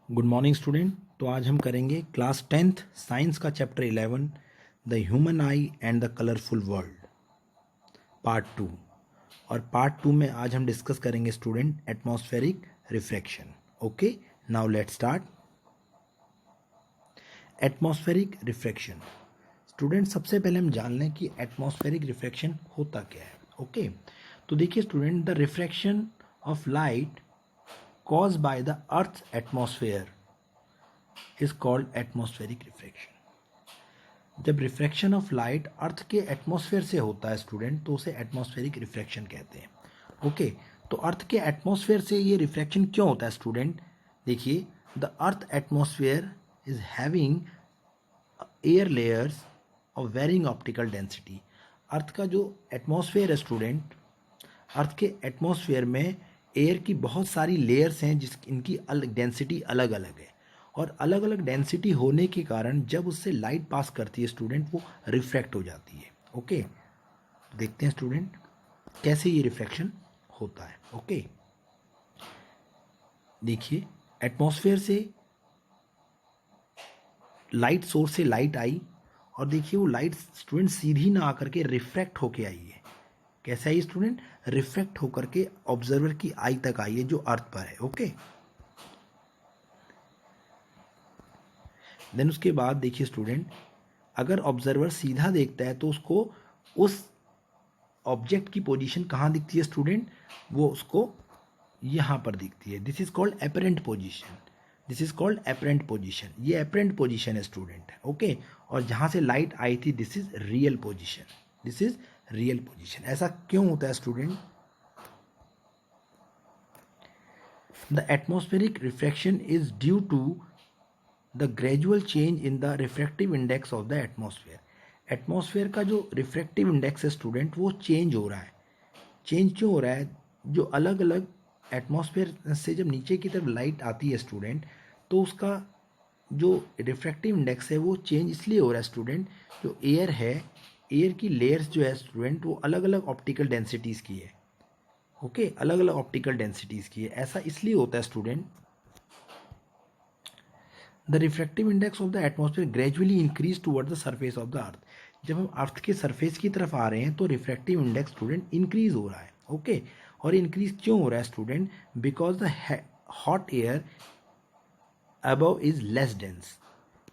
Good morning student. तो आज हम करेंगे क्लास 10th साइंस का chapter 11 the human I and the colourful world part 2। और पार्ट 2 में आज हम डिस्कस करेंगे student atmospheric refraction. Okay, now let's start. Atmospheric refraction student, सबसे पहले हम जान लें कि एटमॉस्फेरिक रिफ्रैक्शन होता क्या है। ओके, तो देखिए student, the refraction of light caused by the Earth's atmosphere is called atmospheric refraction। जब रिफ्रैक्शन ऑफ लाइट अर्थ के एटमॉस्फेयर से होता है स्टूडेंट, तो उसे एटमॉस्फेरिक रिफ्रैक्शन कहते हैं। ओके, तो अर्थ के एटमॉस्फेयर से ये रिफ्रैक्शन क्यों होता है स्टूडेंट? देखिए, the earth atmosphere is having air layers of varying optical density. Earth का जो एटमॉस्फेयर है स्टूडेंट, अर्थ के एटमॉस्फेयर में एयर की बहुत सारी लेयर्स हैं जिस इनकी डेंसिटी अलग अलग है, और अलग अलग डेंसिटी होने के कारण जब उससे लाइट पास करती है स्टूडेंट, वो रिफ्रैक्ट हो जाती है। ओके, देखते हैं स्टूडेंट कैसे ये रिफ्रैक्शन होता है। ओके, देखिए, एटमॉस्फेयर से लाइट सोर्स से लाइट आई, और देखिए वो लाइट स्टूडेंट सीधी ना आकर के रिफ्रैक्ट होके आई है। कैसे आई स्टूडेंट? रिफ्रैक्ट होकर के ऑब्जर्वर की आई तक आई है जो अर्थ पर है। ओके, देन उसके बाद देखिए स्टूडेंट, अगर ऑब्जर्वर सीधा देखता है तो उसको उस ऑब्जेक्ट की पोजीशन कहाँ दिखती है स्टूडेंट? वो उसको यहाँ पर दिखती है। This is called apparent position. This is called apparent position. ये एपरेंट पोजीशन है स्टूडेंट। ओके, और जहाँ से लाइट आई थी, this is real position. This is real position. ऐसा क्यों होता है student? The atmospheric refraction is due to the gradual change in the refractive index of the atmosphere. Atmosphere का जो रिफ्रैक्टिव इंडेक्स है स्टूडेंट, वो चेंज हो रहा है। चेंज क्यों हो रहा है? जो अलग अलग एटमॉस्फेयर से जब नीचे की तरफ लाइट आती है स्टूडेंट, तो उसका जो रिफ्रैक्टिव इंडेक्स है वो चेंज इसलिए हो रहा है स्टूडेंट, जो एयर है, एयर की लेयर्स जो है स्टूडेंट, वो अलग अलग ऑप्टिकल डेंसिटीज़ की है। ओके, अलग अलग ऑप्टिकल डेंसिटीज़ की है। ऐसा इसलिए होता है student. The refractive index of the atmosphere gradually increase toward the surface of the earth. जब हम अर्थ के सरफेस की तरफ आ रहे हैं तो रिफ्रैक्टिव इंडेक्स स्टूडेंट इंक्रीज हो रहा है। ओके, और इंक्रीज क्यों हो रहा है student? Because the hot air above is less dense.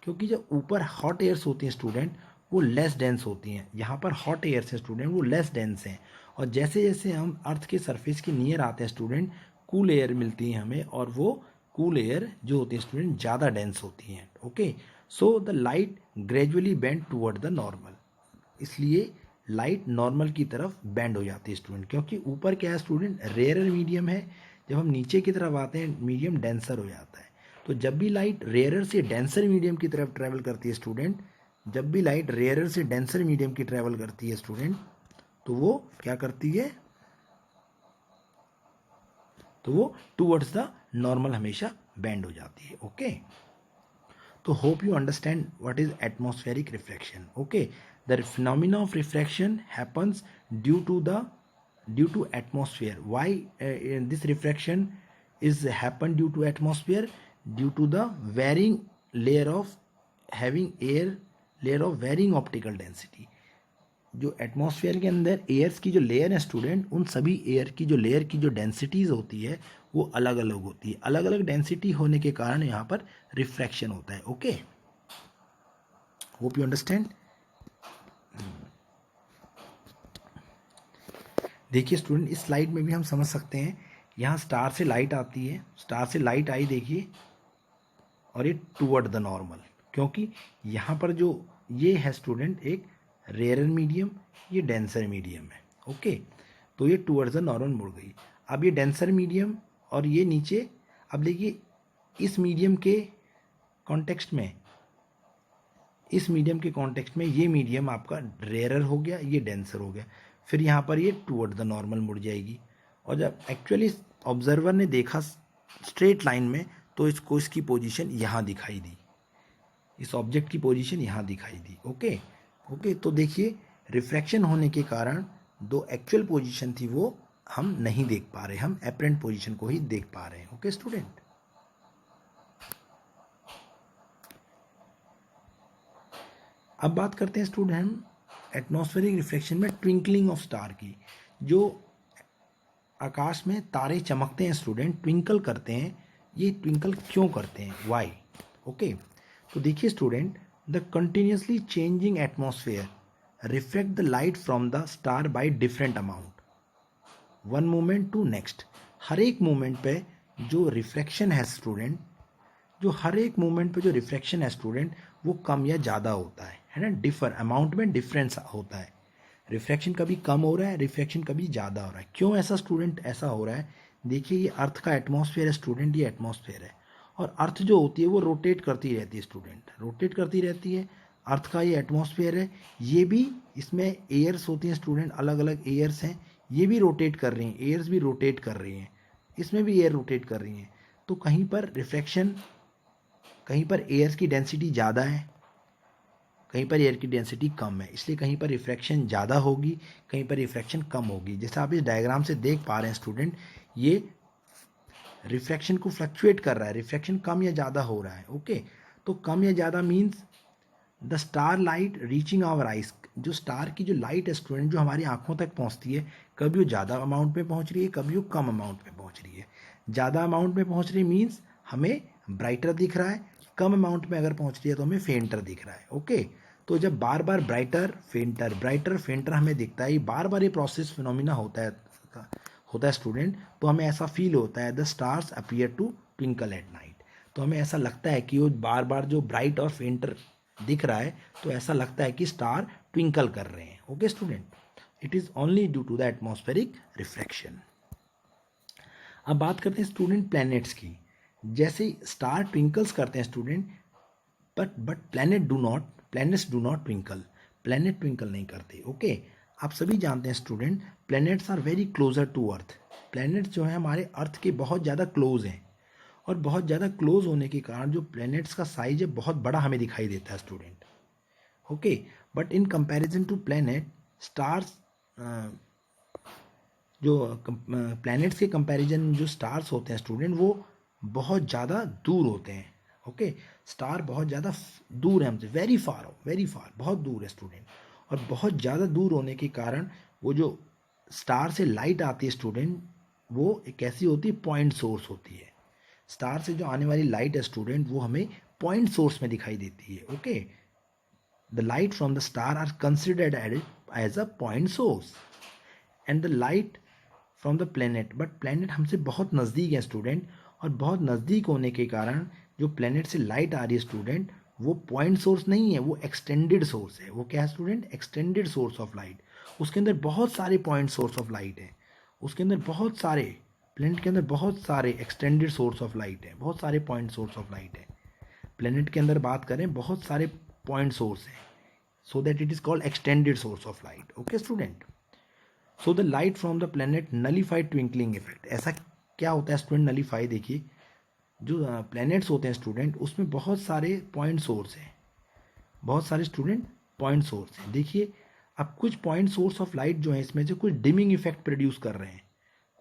क्योंकि जब ऊपर हॉट एयर्स होती हैं स्टूडेंट, वो लेस डेंस होती हैं। यहाँ पर हॉट एयर्स हैं स्टूडेंट, वो लेस डेंस हैं। और जैसे जैसे हम अर्थ के सरफेस के नियर आते हैं स्टूडेंट, कूल एयर मिलती है हमें, और वो कूल एयर जो होती है स्टूडेंट ज़्यादा डेंस होती हैं। Okay, so the light gradually bend toward the normal. इसलिए लाइट नॉर्मल की तरफ बेंड हो जाती है स्टूडेंट, क्योंकि ऊपर क्या है स्टूडेंट? रेयरर मीडियम है। जब हम नीचे की तरफ आते हैं, मीडियम डेंसर हो जाता है। तो जब भी लाइट रेयरर से डेंसर मीडियम की तरफ ट्रैवल करती है स्टूडेंट, जब भी लाइट रेयरर से डेंसर मीडियम की ट्रैवल करती है स्टूडेंट, तो वो क्या करती है? तो वो टूवर्ड्स द नॉर्मल हमेशा बेंड हो जाती है। ओके, तो hope you understand what is atmospheric refraction. Okay, the phenomena of refraction happens due to atmosphere. Why this refraction is happen due to atmosphere? Due to the varying layer of having air layer of varying optical density। जो atmosphere के अंदर years की जो layer है student, उन सभी air की जो लेयर की जो डेंसिटीज होती है वो अलग अलग होती है। अलग अलग डेंसिटी होने के कारण यहाँ पर रिफ्रैक्शन होता है। Okay, hope you understand. देखिए स्टूडेंट, इस स्लाइड में भी हम समझ सकते हैं, यहाँ स्टार से लाइट आती है, स्टार से लाइट आई देखिए, और ये टूवर्ड द नॉर्मल, क्योंकि यहाँ पर जो ये है स्टूडेंट एक रेयरर मीडियम, ये डेंसर मीडियम है। ओके, तो ये टूवर्ड्स द नॉर्मल मुड़ गई। अब ये डेंसर मीडियम और ये नीचे, अब देखिए इस मीडियम के कॉन्टेक्स्ट में, इस मीडियम के कॉन्टेक्स्ट में ये मीडियम आपका रेयरर हो गया, ये डेंसर हो गया। फिर यहाँ पर ये टूवर्ड द नॉर्मल मुड़ जाएगी। और जब एक्चुअली ऑब्जर्वर ने देखा स्ट्रेट लाइन में, तो इसको इसकी पोजीशन यहाँ दिखाई दी, इस ऑब्जेक्ट की पोजीशन यहाँ दिखाई दी। ओके ओके, तो देखिए रिफ्रैक्शन होने के कारण दो एक्चुअल पोजीशन थी वो हम नहीं देख पा रहे, हम एपरेंट पोजीशन को ही देख पा रहे हैं। ओके स्टूडेंट, अब बात करते हैं स्टूडेंट हम एटमॉस्फेरिक रिफ्लेक्शन में ट्विंकलिंग ऑफ स्टार की। जो आकाश में तारे चमकते हैं स्टूडेंट, ट्विंकल करते हैं, ये ट्विंकल क्यों करते हैं, वाई? ओके, तो देखिए student, the continuously changing atmosphere reflect the light from the star by different amount, one moment to next. हर एक मोमेंट पे जो रिफ्लेक्शन है स्टूडेंट, जो हर एक मोमेंट पे जो रिफ्लेक्शन है स्टूडेंट, वो कम या ज़्यादा होता है ना, डिफर अमाउंट में डिफरेंस होता है। रिफ्लेक्शन कभी कम हो रहा है, रिफ्लेक्शन कभी ज़्यादा हो रहा है। क्यों ऐसा स्टूडेंट ऐसा हो रहा है? देखिए ये अर्थ का एटमॉस्फेयर है स्टूडेंट, ये एटमॉस्फेयर है, और अर्थ जो होती है वो रोटेट करती रहती है स्टूडेंट, रोटेट करती रहती है। अर्थ का ये एटमॉस्फेयर है, ये भी, इसमें एयर्स होती हैं स्टूडेंट, अलग अलग एयर्स हैं, ये भी रोटेट कर रही हैं, एयर्स भी रोटेट कर रही हैं, इसमें भी एयर रोटेट कर रही हैं। तो कहीं पर रिफ्लेक्शन, कहीं पर एयर्स की डेंसिटी ज़्यादा है, कहीं पर एयर की डेंसिटी कम है, इसलिए कहीं पर रिफ्रैक्शन ज़्यादा होगी, कहीं पर रिफ्रैक्शन कम होगी। जैसे आप इस डायग्राम से देख पा रहे हैं स्टूडेंट, ये रिफ्रैक्शन को फ्लक्चुएट कर रहा है, रिफ्रैक्शन कम या ज़्यादा हो रहा है। ओके, तो कम या ज़्यादा means the star light reaching our eyes, जो स्टार की जो लाइट है स्टूडेंट, जो हमारी आंखों तक पहुंचती है, कभी वो ज़्यादा अमाउंट में पहुंच रही है, कभी वो कम अमाउंट में पहुंच रही है। ज़्यादा अमाउंट में पहुंच रही मीन्स हमें ब्राइटर दिख रहा है, कम अमाउंट में अगर पहुंच रही है तो हमें फेंटर दिख रहा है। ओके, तो जब बार बार ब्राइटर फेंटर हमें दिखता है, ये बार बार ये प्रोसेस फिनोमिना होता है स्टूडेंट, तो हमें ऐसा फील होता है the stars appear to twinkle at night. तो हमें ऐसा लगता है कि वो बार बार जो ब्राइट और फेंटर दिख रहा है, तो ऐसा लगता है कि स्टार ट्विंकल कर रहे हैं। Okay student, it is only due to the atmospheric refraction. अब बात करते हैं स्टूडेंट प्लैनेट्स की। जैसे स्टार ट्विंकल्स करते हैं student, but planets do not twinkle, planet twinkle नहीं करते। ओके, आप सभी जानते हैं student, planets are very closer to earth. Planets जो है हमारे अर्थ के बहुत ज़्यादा क्लोज हैं, और बहुत ज़्यादा क्लोज होने के कारण जो प्लैनेट्स का साइज है बहुत बड़ा हमें दिखाई देता है student. Okay, but in comparison to planet, stars, जो प्लैनेट्स के कंपैरिजन जो स्टार्स होते हैं स्टूडेंट, वो बहुत ज़्यादा दूर होते हैं। ओके, स्टार बहुत ज़्यादा दूर है हमसे, वेरी फार, बहुत दूर है स्टूडेंट। और बहुत ज़्यादा दूर होने के कारण वो जो स्टार से लाइट आती है स्टूडेंट, वो एक ऐसी होती है, पॉइंट सोर्स होती है। स्टार से जो आने वाली लाइट है स्टूडेंट, वो हमें पॉइंट सोर्स में दिखाई देती है। Okay, the light from the star are considered as a point source, and the light from the planet, but planet हमसे बहुत नज़दीक है स्टूडेंट, और बहुत नज़दीक होने के कारण जो प्लेनेट से लाइट आ रही है स्टूडेंट, वो पॉइंट सोर्स नहीं है, वो एक्सटेंडेड सोर्स है। वो क्या है student? Extended source of light. उसके अंदर बहुत सारे पॉइंट सोर्स ऑफ लाइट है, उसके अंदर बहुत सारे, प्लेनेट के अंदर बहुत सारे एक्सटेंडेड सोर्स ऑफ लाइट है, बहुत सारे पॉइंट सोर्स ऑफ लाइट है। प्लेनेट के अंदर बात करें, बहुत सारे पॉइंट सोर्स हैं, so that it is called extended source of light. Okay student, so the light from the planet nullified twinkling effect. ऐसा क्या होता है स्टूडेंट नलीफाई? देखिए, जो प्लैनेट्स होते हैं स्टूडेंट, उसमें बहुत सारे पॉइंट सोर्स हैं, बहुत सारे स्टूडेंट पॉइंट सोर्स हैं। देखिए, अब कुछ पॉइंट सोर्स ऑफ लाइट जो है, इसमें से कुछ डिमिंग इफेक्ट प्रोड्यूस कर रहे हैं,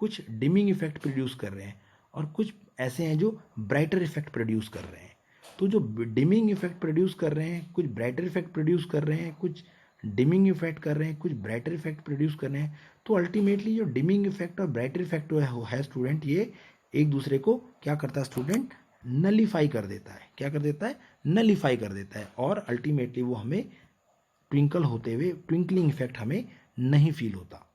कुछ डिमिंग इफेक्ट प्रोड्यूस कर रहे हैं, और कुछ ऐसे हैं जो ब्राइटर इफेक्ट प्रोड्यूस कर रहे हैं। तो जो डिमिंग इफेक्ट प्रोड्यूस कर रहे हैं, कुछ ब्राइटर इफेक्ट प्रोड्यूस कर रहे हैं, कुछ डिमिंग इफेक्ट कर रहे हैं, कुछ ब्राइटर इफेक्ट प्रोड्यूस कर रहे हैं, तो अल्टीमेटली जो डिमिंग इफेक्ट और ब्राइटर इफेक्ट है स्टूडेंट, ये एक दूसरे को क्या करता है स्टूडेंट? नलीफाई कर देता है। क्या कर देता है? नलीफाई कर देता है, और अल्टीमेटली वो हमें ट्विंकल होते हुए, ट्विंकलिंग इफेक्ट हमें नहीं फील होता।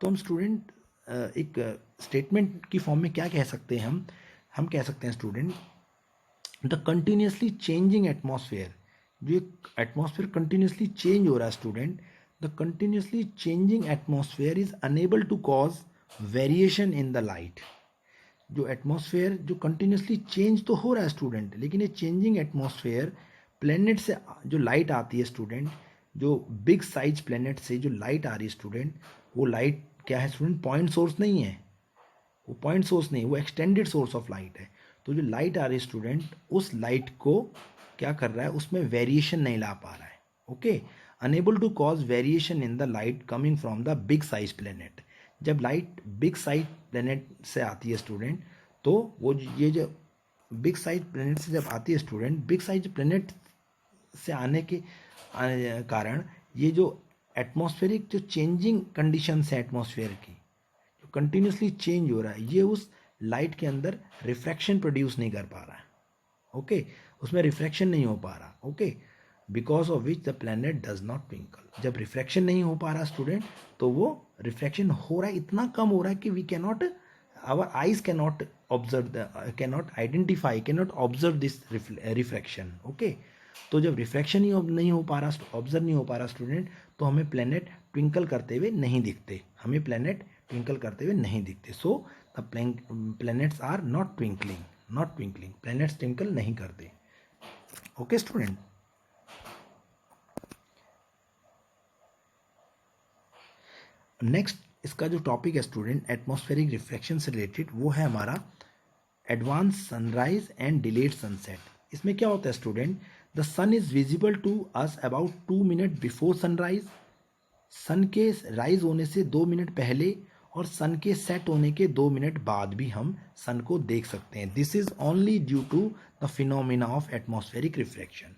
तो हम स्टूडेंट एक स्टेटमेंट की फॉर्म में क्या कह सकते हैं? हम कह सकते हैं student, the continuously changing atmosphere, जो एक एटमॉस्फेयर कंटिन्यूसली चेंज हो रहा है student, the continuously changing atmosphere is unable to cause variation in the light. जो एटमॉस्फेयर जो कंटिन्यूसली चेंज तो हो रहा है स्टूडेंट, लेकिन ये चेंजिंग एटमॉस्फेयर, प्लेनेट से जो लाइट आती है स्टूडेंट, जो बिग साइज प्लेनेट से जो लाइट आ रही है स्टूडेंट, वो लाइट क्या है स्टूडेंट? पॉइंट सोर्स नहीं है, वो पॉइंट सोर्स नहीं, वो एक्सटेंडेड सोर्स ऑफ लाइट है। तो जो लाइट आ रही है स्टूडेंट, उस लाइट को क्या कर रहा है? उसमें वेरिएशन नहीं ला पा रहा है। Okay, unable to cause variation in the light coming from the big size planet. जब लाइट बिग साइज प्लेनेट से आती है स्टूडेंट, तो वो ये जो बिग साइज प्लेनेट से जब आती है स्टूडेंट, बिग साइज प्लेनेट से आने के कारण ये जो एटमॉस्फेरिक जो चेंजिंग कंडीशंस है एटमॉस्फेयर की, जो कंटिन्यूसली चेंज हो रहा है, ये उस लाइट के अंदर रिफ्रैक्शन प्रोड्यूस नहीं कर पा रहा है। ओके, उसमें रिफ्रैक्शन नहीं हो पा रहा। Okay, because of which the planet does not twinkle. जब रिफ्रैक्शन नहीं हो पा रहा स्टूडेंट, तो वो रिफ्रैक्शन हो रहा है, इतना कम हो रहा है कि we can not, our eyes can not observe, can not identify, can not observe this refraction. Okay, तो जब रिफ्रैक्शन ही नहीं हो पा रहा, ऑब्जर्व नहीं हो पा रहा स्टूडेंट, तो हमें प्लैनेट ट्विंकल करते हुए नहीं दिखते, हमें प्लैनेट ट्विंकल करते हुए नहीं दिखते। So the planets are not twinkling, not twinkling, planets twinkle नहीं करते। ओके स्टूडेंट, नेक्स्ट इसका जो टॉपिक है स्टूडेंट एटमॉस्फेरिक रिफ्लेक्शन से रिलेटेड, वो है हमारा advance sunrise and delayed sunset. इसमें क्या होता है student, the sun is visible to us about 2 minute before sunrise. Sun के राइज होने से 2 मिनट पहले और सन के सेट होने के 2 मिनट बाद भी हम सन को देख सकते हैं। This is only due to the phenomena of atmospheric reflection.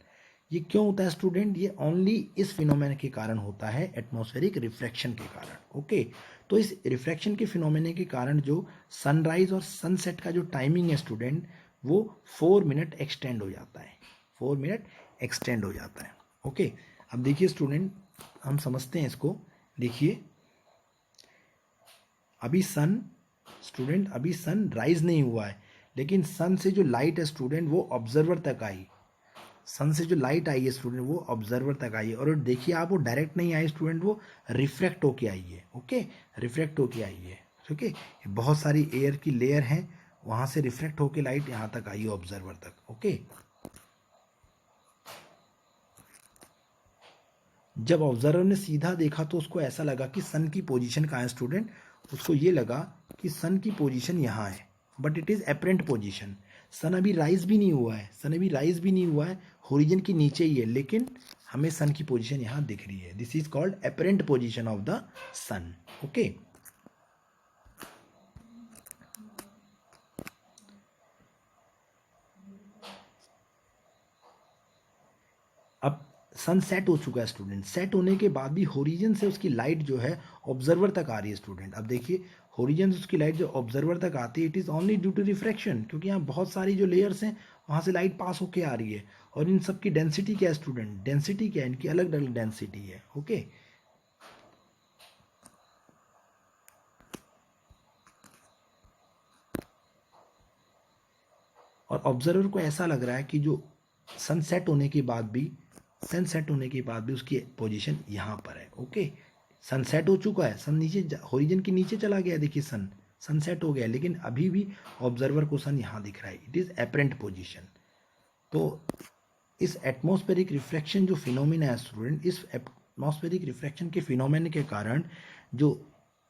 ये क्यों होता है स्टूडेंट, ये ओनली इस फिनोमेना के कारण होता है, एटमॉस्फेरिक रिफ्रैक्शन के कारण। ओके, तो इस रिफ्रैक्शन के फिनोमेना के कारण जो सनराइज और सनसेट का जो टाइमिंग है स्टूडेंट, वो 4 मिनट एक्सटेंड हो जाता है, 4 मिनट एक्सटेंड हो जाता है। ओके, अब देखिए स्टूडेंट, हम समझते हैं इसको। देखिए अभी सन स्टूडेंट, अभी सन राइज नहीं हुआ है, लेकिन सन से जो लाइट है स्टूडेंट वो ऑब्जर्वर तक आई, सन से जो लाइट आई है स्टूडेंट वो ऑब्जर्वर तक आई है। और देखिए आप, वो डायरेक्ट नहीं आई स्टूडेंट, वो रिफ्रैक्ट होके आई है। ओके, रिफ्रैक्ट होके आई है। ओके, बहुत सारी एयर की लेयर हैं, वहां से रिफ्रैक्ट होके लाइट यहाँ तक आई है ऑब्जर्वर तक। ओके, जब ऑब्जर्वर ने सीधा देखा तो उसको ऐसा लगा कि सन की पोजीशन कहाँ है स्टूडेंट, उसको ये लगा कि सन की पोजीशन यहाँ है, but it is apparent position. Sun अभी राइज भी नहीं हुआ है, सन अभी राइज भी नहीं हुआ है, होरिजन के नीचे ही है, लेकिन हमें सन की पोजीशन यहाँ दिख रही है। This is called apparent position of the sun. Okay, अब सन सेट हो चुका है स्टूडेंट, सेट होने के बाद भी होरिजन से उसकी लाइट जो है ऑब्जर्वर तक आ रही है स्टूडेंट। अब देखिए होरिजन से उसकी लाइट जो ऑब्जर्वर तक आती है, it is only due to refraction, क्योंकि यहाँ बहुत सारी जो लेयर्स हैं वहाँ से लाइट पास होके आ रही है। और इन सब की डेंसिटी क्या है स्टूडेंट, डेंसिटी क्या है, इनकी अलग अलग डेंसिटी है। ओके, और ऑब्जर्वर को ऐसा लग रहा है कि जो सनसेट होने के बाद भी, सनसेट होने के बाद भी उसकी पोजीशन यहाँ पर है। ओके, सनसेट हो चुका है, सन नीचे, होरिजन के नीचे चला गया, देखिए सन सनसेट हो गया, लेकिन अभी भी ऑब्जर्वर को सन यहाँ दिख रहा है, इट इज़ एपरेंट पोजीशन। तो इस एटमॉस्फेरिक रिफ्रैक्शन जो फिनोमिना है स्टूडेंट, इस एटमॉस्फेरिक रिफ्रैक्शन के फिनोमिना के कारण जो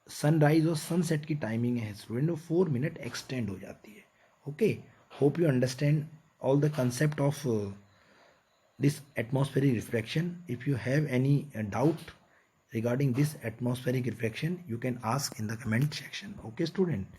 सनराइज और सनसेट की टाइमिंग है स्टूडेंट, वो 4 मिनट एक्सटेंड हो जाती है। Okay, hope you understand all the concept of this atmospheric refraction. If you have any doubt regarding this atmospheric refraction, you can ask in the comment section. Okay student.